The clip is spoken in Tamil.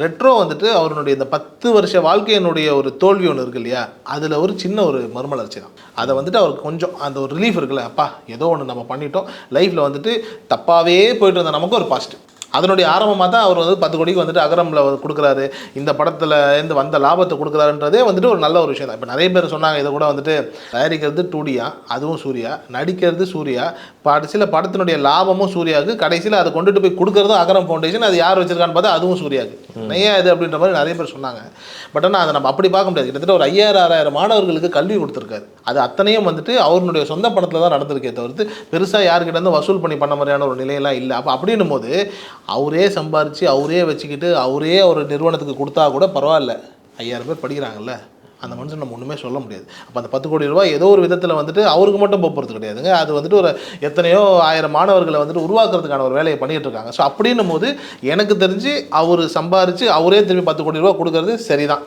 ரெட்ரோ வந்துட்டு அவருடைய இந்த 10 வருஷ வாழ்க்கையினுடைய ஒரு தோல்வி ஒன்று இருக்கு இல்லையா, அதில் ஒரு சின்ன ஒரு மறுமலர்ச்சி தான். அதை வந்துட்டு அவருக்கு கொஞ்சம் அந்த ஒரு ரிலீஃப் இருக்குல்ல, அப்பா ஏதோ ஒன்று நம்ம பண்ணிட்டோம், லைஃப்பில் வந்துட்டு தப்பாகவே போயிட்டு இருந்த நமக்கு ஒரு பாசிட்டிவ். அதனுடைய ஆரம்பமாக தான் அவர் வந்து 10 கோடிக்கு வந்துட்டு அகரமில் கொடுக்குறாரு, இந்த படத்தில் இருந்து வந்த லாபத்தை கொடுக்குறாருன்றதே வந்துட்டு ஒரு நல்ல ஒரு விஷயம் தான். இப்போ நிறைய பேர் சொன்னாங்க இதை கூட வந்துட்டு தயாரிக்கிறது 2Dயா, அதுவும் சூர்யா, நடிக்கிறது சூர்யா, கடைசியில் படத்தினுடைய லாபமும் சூர்யாவுக்கு, கடைசியில் அதை கொண்டுட்டு போய் கொடுக்குறதும் அகரம் ஃபவுண்டேஷன், அது யார் வச்சிருக்கான்னு பார்த்தா அதுவும் சூர்யாவுக்கு. ஏன் இது அப்படின்ற மாதிரி நிறைய பேர் சொன்னாங்க. பட் ஆனால் அதை நம்ம அப்படி பார்க்க முடியாது. கிட்டத்தட்ட ஒரு 5000-6000 மாணவர்களுக்கு கல்வி கொடுத்துருக்காரு. அது அத்தனையும் வந்துட்டு அவருடைய சொந்த பணத்தில் தான் நடந்திருக்கே தவிர்த்து பெருசாக யார்கிட்ட இருந்து வசூல் பண்ண மாதிரியான ஒரு நிலையெல்லாம் இல்லை. அப்போ அப்படின்னும் போது அவரே சம்பாரித்து அவரே வச்சுக்கிட்டு அவரே ஒரு நிறுவனத்துக்கு கொடுத்தா கூட பரவாயில்ல, 5000 பேர் படிக்கிறாங்கல்ல, அந்த மனுஷன் நம்ம ஒன்றுமே சொல்ல முடியாது. அப்போ அந்த 10 கோடி ரூபாய் ஏதோ ஒரு விதத்தில் வந்துட்டு அவருக்கு மட்டும் போகிறது கிடையாதுங்க. அது வந்துட்டு ஒரு எத்தனையோ 1000 மாணவர்களை வந்துட்டு உருவாக்குறதுக்கான ஒரு வேலையை பண்ணிகிட்டு இருக்காங்க. ஸோ அப்படின்னும் போது எனக்கு தெரிஞ்சு அவர் சம்பாரித்து அவரே திரும்பி 10 கோடி ரூபா கொடுக்கறது சரிதான்.